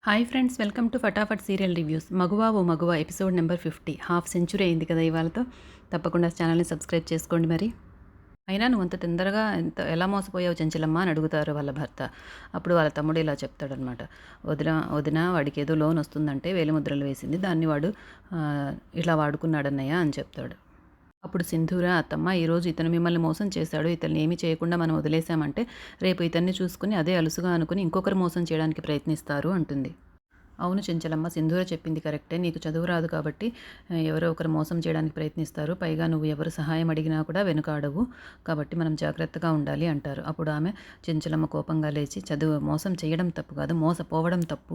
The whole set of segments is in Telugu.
Hi friends, welcome to Fatafat serial reviews. Maguva O మగువా ఎపిసోడ్ నెంబర్ 50 హాఫ్ సెంచురీ అయింది కదా ఇవాళతో. తప్పకుండా ఛానల్ని సబ్స్క్రైబ్ చేసుకోండి. మరి అయినా నువ్వు అంత తొందరగా ఎలా మోసపోయావు చెంచలమ్మ అని అడుగుతారు వాళ్ళ భర్త. అప్పుడు వాళ్ళ తమ్ముడు ఇలా చెప్తాడనమాట. వదిన వదిన వాడికి ఏదో లోన్ వస్తుందంటే వేలిముద్రలు వేసింది, దాన్ని వాడు ఇలా వాడుకున్నాడన్నయ్య అని చెప్తాడు. అప్పుడు సింధూర అత్తమ్మ, ఈరోజు ఇతను మిమ్మల్ని మోసం చేశాడు, ఇతన్ని ఏమీ చేయకుండా మనం వదిలేసామంటే రేపు ఇతన్ని చూసుకుని అదే అలుసుగా అనుకుని ఇంకొకరు మోసం చేయడానికి ప్రయత్నిస్తారు అంటుంది. అవును చెంచలమ్మ, సింధూర చెప్పింది కరెక్టే. నీకు చదువు రాదు కాబట్టి ఎవరో ఒకరు మోసం చేయడానికి ప్రయత్నిస్తారు. పైగా నువ్వు ఎవరు సహాయం అడిగినా కూడా వెనుకాడవు. కాబట్టి మనం జాగ్రత్తగా ఉండాలి అంటారు. అప్పుడు ఆమె చెంచలమ్మ కోపంగా లేచి, చదువు మోసం చేయడం తప్పు కాదు, మోసపోవడం తప్పు.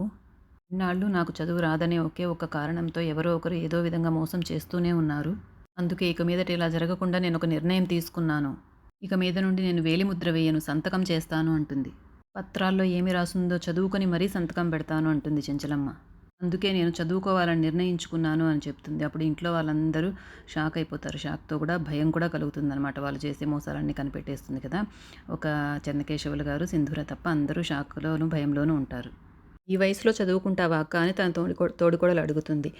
ఇన్నాళ్ళు నాకు చదువు రాదనే ఒకే ఒక కారణంతో ఎవరో ఒకరు ఏదో విధంగా మోసం చేస్తూనే ఉన్నారు. అందుకే ఇక మీదట ఇలా జరగకుండా నేను ఒక నిర్ణయం తీసుకున్నాను. ఇక మీద నుండి నేను వేలిముద్ర వేయను, సంతకం చేస్తాను అంటుంది. పత్రాల్లో ఏమి రాసుందో చదువుకొని మరీ సంతకం పెడతాను అంటుంది చెంచలమ్మ. అందుకే నేను చదువుకోవాలని నిర్ణయించుకున్నాను అని చెప్తుంది. అప్పుడు ఇంట్లో వాళ్ళందరూ షాక్ అయిపోతారు. షాక్తో కూడా భయం కూడా కలుగుతుందన్నమాట. వాళ్ళు చేసే మోసాలన్నీ కనిపెట్టేస్తుంది కదా. ఒక చెన్నకేశవులు గారు, సింధూర తప్ప అందరూ షాక్లోనూ భయంలోనూ ఉంటారు. ఈ వయసులో చదువుకుంటావా అక్క అని తన తోడికోడలు అడుగుతుంది.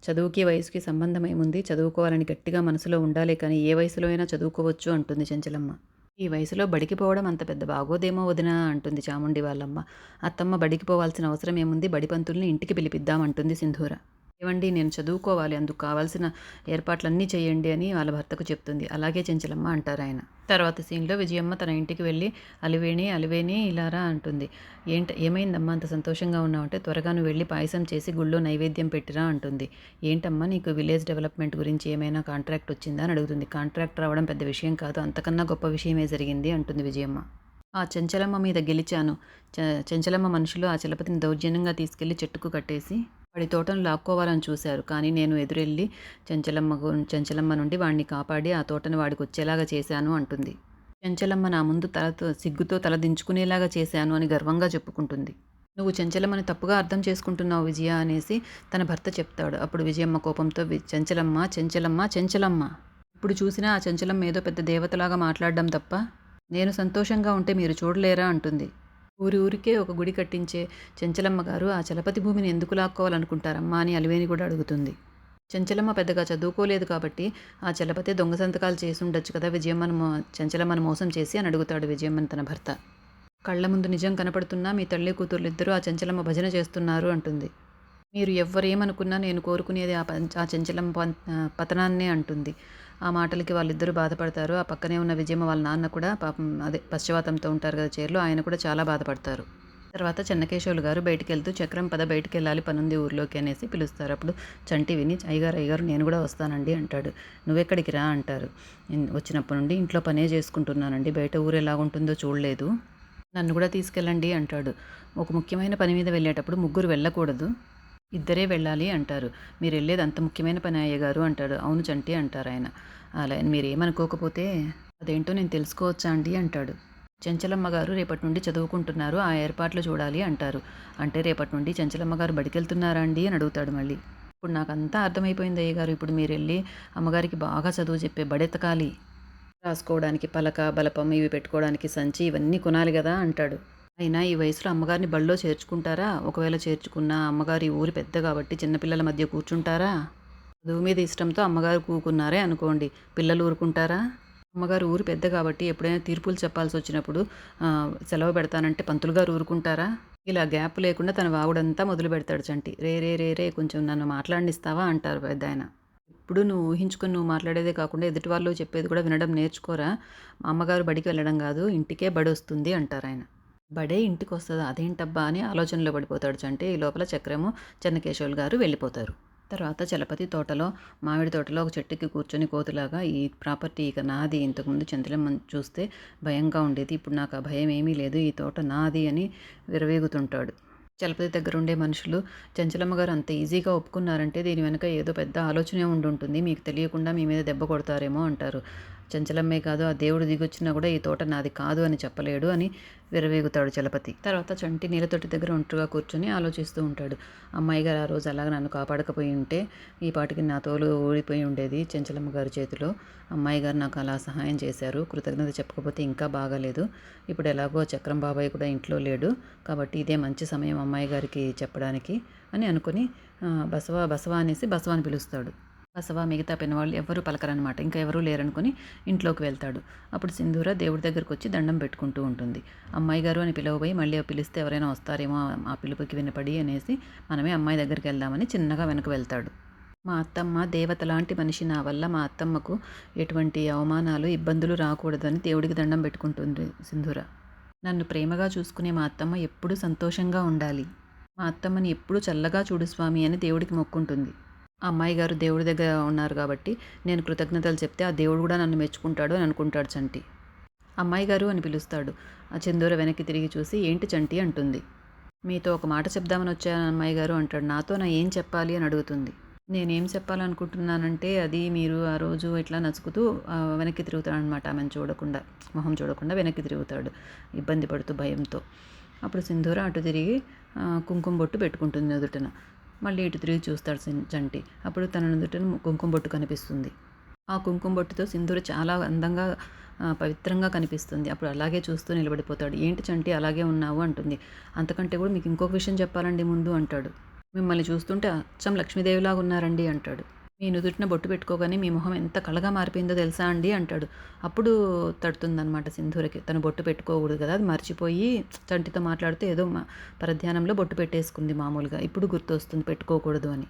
చదువుకి వయసుకి సంబంధం ఏముంది, చదువుకోవాలని గట్టిగా మనసులో ఉండాలే కానీ ఏ వయసులో అయినా చదువుకోవచ్చు అంటుంది చెంచలమ్మ. ఈ వయసులో బడికి పోవడం అంత పెద్ద బాగోదేమో వదినా అంటుంది చాముండి వాళ్ళమ్మ. అత్తమ్మ బడికి పోవాల్సిన అవసరం ఏముంది, బడి పంతుల్ని ఇంటికి పిలిపిద్దామంటుంది సింధూర. ఏవండి, నేను చదువుకోవాలి, అందుకు కావాల్సిన ఏర్పాట్లన్నీ చేయండి అని వాళ్ళ భర్తకు చెప్తుంది. అలాగే చెంచలమ్మ అంటారు ఆయన. తర్వాత సీన్లో విజయమ్మ తన ఇంటికి వెళ్ళి అలివేణి ఇలారా అంటుంది. ఏమైందమ్మా అంత సంతోషంగా ఉన్నావు అంటే, త్వరగా నువ్వు వెళ్ళి పాయసం చేసి గుళ్ళో నైవేద్యం పెట్టిరా అంటుంది. ఏంటమ్మా నీకు విలేజ్ డెవలప్మెంట్ గురించి ఏమైనా కాంట్రాక్ట్ వచ్చిందా అని అడుగుతుంది. కాంట్రాక్ట్ రావడం పెద్ద విషయం కాదు, అంతకన్నా గొప్ప విషయమే జరిగింది అంటుంది విజయమ్మ. ఆ చెంచలమ్మ మీద గెలిచాను. చెంచలమ్మ మనుషులు ఆ చలపతిని దౌర్జన్యంగా తీసుకెళ్లి చెట్టుకు కట్టేసి వాడి తోటను లాక్కోవాలని చూశారు. కానీ నేను ఎదురెళ్ళి చెంచలమ్మ నుండి వాడిని కాపాడి ఆ తోటను వాడికి వచ్చేలాగా చేశాను అంటుంది. చెంచలమ్మ నా ముందు సిగ్గుతో తల దించుకునేలాగా చేశాను అని గర్వంగా చెప్పుకుంటుంది. నువ్వు చెంచలమ్మని తప్పుగా అర్థం చేసుకుంటున్నావు విజయ అనేసి తన భర్త చెప్తాడు. అప్పుడు విజయమ్మ కోపంతో చెంచలమ్మ చెంచలమ్మ చెంచలమ్మ, ఇప్పుడు చూసినా ఆ చెంచలమ్మ ఏదో పెద్ద దేవతలాగా మాట్లాడడం తప్ప నేను సంతోషంగా ఉంటే మీరు చూడలేరా అంటుంది. ఊరికే ఒక గుడి కట్టించే చెంచలమ్మ గారు ఆ చలపతి భూమిని ఎందుకు లాక్కోవాలనుకుంటారమ్మా అని అలివేణి కూడా అడుగుతుంది. చెంచలమ్మ పెద్దగా చదువుకోలేదు కాబట్టి ఆ చలపతి దొంగ సంతకాలు చేసి ఉండొచ్చు కదా చెంచలమ్మను మోసం చేసి అని అడుగుతాడు విజయమ్మని తన భర్త. కళ్ళ ముందు నిజం కనపడుతున్నా మీ తల్లి కూతుర్లిద్దరూ ఆ చెంచలమ్మ భజన చేస్తున్నారు అంటుంది. మీరు ఎవ్వరేమనుకున్నా నేను కోరుకునేది ఆ చెంచలం పతనాన్నే అంటుంది. ఆ మాటలకి వాళ్ళిద్దరూ బాధపడతారు. ఆ పక్కనే ఉన్న విజయమ్మ వాళ్ళ నాన్న కూడా పాపం అదే పశ్చివాతంతో ఉంటారు కదా చైర్లో, ఆయన కూడా చాలా బాధపడతారు. తర్వాత చెన్నకేశవులు గారు బయటికి వెళ్తూ చక్రం పద బయటికి వెళ్ళాలి, పనుంది ఊర్లోకి అనేసి పిలుస్తారు. అప్పుడు చంటి విని అయ్యగారు నేను కూడా వస్తానండి అంటాడు. నువ్వెక్కడికి రా అంటారు. వచ్చినప్పటి నుండి ఇంట్లో పనే చేసుకుంటున్నానండి, బయట ఊరు ఎలా ఉంటుందో చూడలేదు, నన్ను కూడా తీసుకెళ్ళండి అంటాడు. ఒక ముఖ్యమైన పని మీద వెళ్ళేటప్పుడు ముగ్గురు వెళ్ళకూడదు, ఇద్దరే వెళ్ళాలి అంటారు. మీరు వెళ్ళేది అంత ముఖ్యమైన పని అయ్యగారు అంటాడు. అవును చంటి అంటారు ఆయన. అలా మీరేమనుకోకపోతే అదేంటో నేను తెలుసుకోవచ్చా అండి అంటాడు. చెంచలమ్మ గారు రేపటి నుండి చదువుకుంటున్నారు, ఆ ఏర్పాట్లు చూడాలి అంటారు. అంటే రేపటి నుండి చెంచలమ్మ గారు బడికెళ్తున్నారా అండి అని అడుగుతాడు మళ్ళీ. ఇప్పుడు నాకు అంతా అర్థమైపోయింది అయ్యగారు, ఇప్పుడు మీరు వెళ్ళి అమ్మగారికి బాగా చదువు చెప్పే బడెతకాలి, రాసుకోవడానికి పలక బలపం ఇవి పెట్టుకోవడానికి సంచి ఇవన్నీ కొనాలి కదా అంటాడు. అయినా ఈ వయసులో అమ్మగారిని బడిలో చేర్చుకుంటారా? ఒకవేళ చేర్చుకున్నా అమ్మగారు ఈ ఊరి పెద్ద కాబట్టి చిన్నపిల్లల మధ్య కూర్చుంటారా? చదువు మీద ఇష్టంతో అమ్మగారు కూకున్నారే అనుకోండి, పిల్లలు ఊరుకుంటారా? అమ్మగారు ఊరు పెద్ద కాబట్టి ఎప్పుడైనా తీర్పులు చెప్పాల్సి వచ్చినప్పుడు సెలవు పెడతానంటే పంతులు గారు ఊరుకుంటారా? ఇలా గ్యాప్ లేకుండా తన వాగుడంతా మొదలు పెడతాడు చంటి. రే రే రే రే కొంచెం నన్ను మాట్లాడనిస్తావా అంటారు పెద్దాయన. ఇప్పుడు నువ్వు ఊహించుకొని నువ్వు మాట్లాడేదే కాకుండా ఎదుటి వాళ్ళు చెప్పేది కూడా వినడం నేర్చుకోరా. మా అమ్మగారు బడికి వెళ్ళడం కాదు, ఇంటికే బడి వస్తుంది అంటారు ఆయన. బడే ఇంటికి వస్తుందా, అదేంటబ్బా అని ఆలోచనలో పడిపోతాడు చంటి. ఈ లోపల చక్రము చెన్నకేశవులు గారు వెళ్ళిపోతారు. తర్వాత చలపతి తోటలో మామిడి తోటలో ఒక చెట్టుకి కూర్చొని కోతులాగా ఈ ప్రాపర్టీ ఇక నాది, ఇంతకుముందు చంద్రమ్మ చూస్తే భయంగా ఉండేది, ఇప్పుడు నాకు ఆ భయం ఏమీ లేదు, ఈ తోట నాది అని విరవేగుతుంటాడు. చలపతి దగ్గర ఉండే మనుషులు చెంచలమ్మ గారు అంత ఈజీగా ఒప్పుకున్నారంటే దీని వెనుక ఏదో పెద్ద ఆలోచనే ఉండుంటుంది, మీకు తెలియకుండా మీ మీద దెబ్బ కొడతారేమో అంటారు. చంచలమ్మే కాదు, ఆ దేవుడు దిగొచ్చినా కూడా ఈ తోట నాది కాదు అని చెప్పలేడు అని విరవేగుతాడు చలపతి. తర్వాత చంటి నీళ్ళతోటి దగ్గర ఒంటరిగా కూర్చొని ఆలోచిస్తూ ఉంటాడు. అమ్మాయి గారు ఆ రోజు అలాగ నన్ను కాపాడకపోయి ఉంటే ఈ పాటికి నా తోలు ఊడిపోయి ఉండేది చెంచలమ్మ గారి చేతిలో. అమ్మాయి గారు నాకు అలా సహాయం చేశారు, కృతజ్ఞత చెప్పకపోతే ఇంకా బాగాలేదు. ఇప్పుడు ఎలాగో చక్రం బాబాయ్ కూడా ఇంట్లో లేడు, కాబట్టి ఇదే మంచి సమయం అమ్మాయి గారికి చెప్పడానికి అని అనుకుని బసవ బసవ అనేసి బసవాని పిలుస్తాడు. బసవ మిగతా పిన్నవాళ్ళు ఎవ్వరూ పలకరనమాట. ఇంకా ఎవరూ లేరనుకుని ఇంట్లోకి వెళ్తాడు. అప్పుడు సింధూర దేవుడి దగ్గరకు వచ్చి దండం పెట్టుకుంటూ ఉంటుంది. అమ్మాయి గారు అని పిలవబోయి మళ్ళీ పిలిస్తే ఎవరైనా వస్తారేమో ఆ పిలుపుకి వినపడి అనేసి మనమే అమ్మాయి దగ్గరికి వెళ్దామని చిన్నగా వెనక వెళ్తాడు. మా అత్తమ్మ దేవత లాంటి మనిషి, నా వల్ల మా అత్తమ్మకు ఎటువంటి అవమానాలు ఇబ్బందులు రాకూడదని దేవుడికి దండం పెట్టుకుంటుంది సింధూర. నన్ను ప్రేమగా చూసుకునే మా అత్తమ్మ ఎప్పుడూ సంతోషంగా ఉండాలి, మా అత్తమ్మని ఎప్పుడూ చల్లగా చూడు స్వామి అని దేవుడికి మొక్కుంటుంది. ఆ అమ్మాయి గారు దేవుడి దగ్గర ఉన్నారు కాబట్టి నేను కృతజ్ఞతలు చెప్తే ఆ దేవుడు కూడా నన్ను మెచ్చుకుంటాడు అని అనుకుంటాడు చంటి. అమ్మాయి గారు అని పిలుస్తాడు. ఆ చందూర వెనక్కి తిరిగి చూసి ఏంటి చంటి అంటుంది. మీతో ఒక మాట చెప్దామని వచ్చాను అమ్మాయి గారు అంటాడు. నాతో నా ఏం చెప్పాలి అని అడుగుతుంది. నేనేం చెప్పాలనుకుంటున్నానంటే అది మీరు ఆ రోజు ఇట్లా నసుకుతూ వెనక్కి తిరుగుతాడు అనమాట. ఆమెను చూడకుండా, మొహం చూడకుండా వెనక్కి తిరుగుతాడు ఇబ్బంది పడుతూ భయంతో. అప్పుడు సింధూర అటు తిరిగి కుంకుమ బొట్టు పెట్టుకుంటుంది నుదుటన. మళ్ళీ ఇటు తిరిగి చూస్తాడు చంటి. అప్పుడు తన నుదుటన కుంకుమ బొట్టు కనిపిస్తుంది. ఆ కుంకుమ బొట్టుతో సింధూర చాలా అందంగా పవిత్రంగా కనిపిస్తుంది. అప్పుడు అలాగే చూస్తూ నిలబడిపోతాడు. ఏంటి చంటి అలాగే ఉన్నావు అంటుంది. అంతకంటే కూడా మీకు ఇంకొక విషయం చెప్పాలండి ముందు అంటాడు. మిమ్మల్ని చూస్తుంటే అచ్చం లక్ష్మీదేవిలాగా ఉన్నారండి అంటాడు. మీ నుదుటిన బొట్టు పెట్టుకోగానే మీ మొహం ఎంత కళగా మారిపోయిందో తెలుసా అండి అంటాడు. అప్పుడు తడుతుందనమాట సింధూరకి. తను బొట్టు పెట్టుకోకూడదు కదా, అది మర్చిపోయి చంటితో మాట్లాడుతూ ఏదో పరధ్యానంలో బొట్టు పెట్టేసుకుంది మామూలుగా. ఇప్పుడు గుర్తొస్తుంది పెట్టుకోకూడదు అని.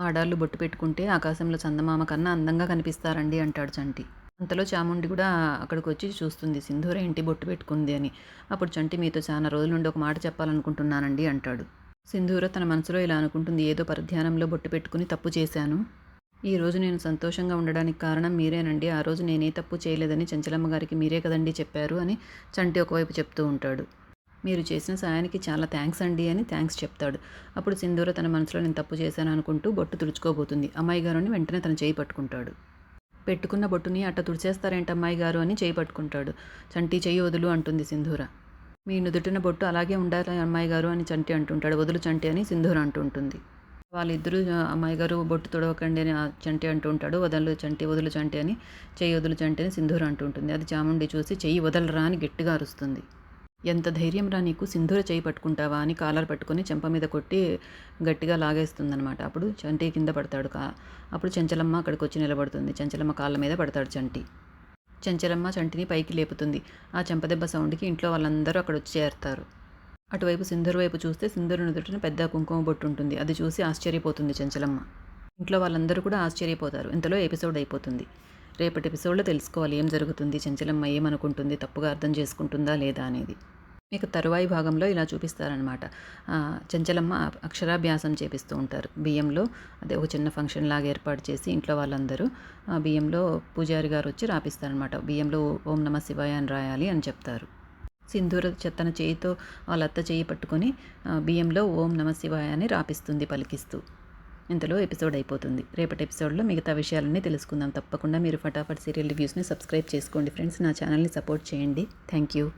ఆడాళ్ళు బొట్టు పెట్టుకుంటే ఆకాశంలో చందమామ కన్నా అందంగా కనిపిస్తారండి అంటాడు చంటి. అంతలో చాముండి కూడా అక్కడికి వచ్చి చూస్తుంది సింధూర ఏంటి బొట్టు పెట్టుకుంది అని. అప్పుడు చంటి మీతో చాలా రోజుల నుండి ఒక మాట చెప్పాలనుకుంటున్నానండి అంటాడు. సింధూర తన మనసులో ఇలా అనుకుంటుంది, ఏదో పరధ్యానంలో బొట్టు పెట్టుకుని తప్పు చేశాను. ఈరోజు నేను సంతోషంగా ఉండడానికి కారణం మీరేనండి. ఆ రోజు నేనే తప్పు చేయలేదని చంచలమ్మ గారికి మీరే కదండి చెప్పారు అని చంటి ఒకవైపు చెప్తూ ఉంటాడు. మీరు చేసిన సాయానికి చాలా థ్యాంక్స్ అండి అని థ్యాంక్స్ చెప్తాడు. అప్పుడు సింధూర తన మనసులో నేను తప్పు చేశాను అనుకుంటూ బొట్టు తుడుచుకోబోతుంది. అమ్మాయి గారుని వెంటనే తన చేయి పట్టుకుంటాడు. పెట్టుకున్న బొట్టుని అట్ట తుడిచేస్తారేంటి అమ్మాయి గారు అని చేయి పట్టుకుంటాడు. చంటి చెయ్యి వదులు అంటుంది సింధూర. మీ నుదుటిన బొట్టు అలాగే ఉండాలి అమ్మాయి గారు అని చంటి అంటుంటాడు. వదులు చంటి అని సింధూర అంటుంటుంది. వాళ్ళిద్దరూ అమ్మాయి గారు బొట్టు తుడవకండి అని చంటి అంటూ ఉంటాడు. వదలు చంటి, వదులు చంటి అని, చెయ్యి వదులు చంటి అని సింధూర అంటుంటుంది. అది చాముండి చూసి చెయ్యి వదలరా అని గట్టిగా అరుస్తుంది. ఎంత ధైర్యం రా నీకు, సింధూర చేయి పట్టుకుంటావా అని కాలర్ పట్టుకొని చెంప మీద కొట్టి గట్టిగా లాగేస్తుందనమాట. అప్పుడు చంటి కింద పడతాడు. అప్పుడు చెంచలమ్మ అక్కడికి వచ్చి నిలబడుతుంది. చెంచలమ్మ కాళ్ళ మీద పడతాడు చంటి. చెంచలమ్మ చంటిని పైకి లేపుతుంది. ఆ చెంపదెబ్బ సౌండ్కి ఇంట్లో వాళ్ళందరూ అక్కడ వచ్చి చేరుతారు. అటువైపు సింధూర వైపు చూస్తే సింధూర నుదుటిన పెద్ద కుంకుమ బొట్టు ఉంటుంది. అది చూసి ఆశ్చర్యపోతుంది చెంచలమ్మ. ఇంట్లో వాళ్ళందరూ కూడా ఆశ్చర్యపోతారు. ఇంతలో ఎపిసోడ్ అయిపోతుంది. రేపటి ఎపిసోడ్లో తెలుసుకోవాలి ఏం జరుగుతుంది, చెంచలమ్మ ఏమనుకుంటుంది, తప్పుగా అర్థం చేసుకుంటుందా లేదా అనేది. మీకు తరువాయి భాగంలో ఇలా చూపిస్తారనమాట. చెంచలమ్మ అక్షరాభ్యాసం చేపిస్తూ ఉంటారు బియ్యంలో. అదే ఒక చిన్న ఫంక్షన్ లాగా ఏర్పాటు చేసి ఇంట్లో వాళ్ళందరూ బియ్యంలో పూజారి గారు వచ్చి రాపిస్తారనమాట. బియ్యంలో ఓం నమ శివాయ అని రాయాలి అని చెప్తారు. సింధూర తన చేయితో వాళ్ళ అత్త చేయి పట్టుకొని బియ్యంలో ఓం నమ శివాయ అని రాపిస్తుంది పలికిస్తూ. ఇంతలో ఎపిసోడ్ అయిపోతుంది. రేపటి ఎపిసోడ్లో మిగతా విషయాలన్నీ తెలుసుకుందాం. తప్పకుండా మీరు ఫటాఫట్ సీరియల్ రివ్యూస్ని సబ్స్క్రైబ్ చేసుకోండి ఫ్రెండ్స్. నా ఛానల్ని సపోర్ట్ చేయండి. Thank you.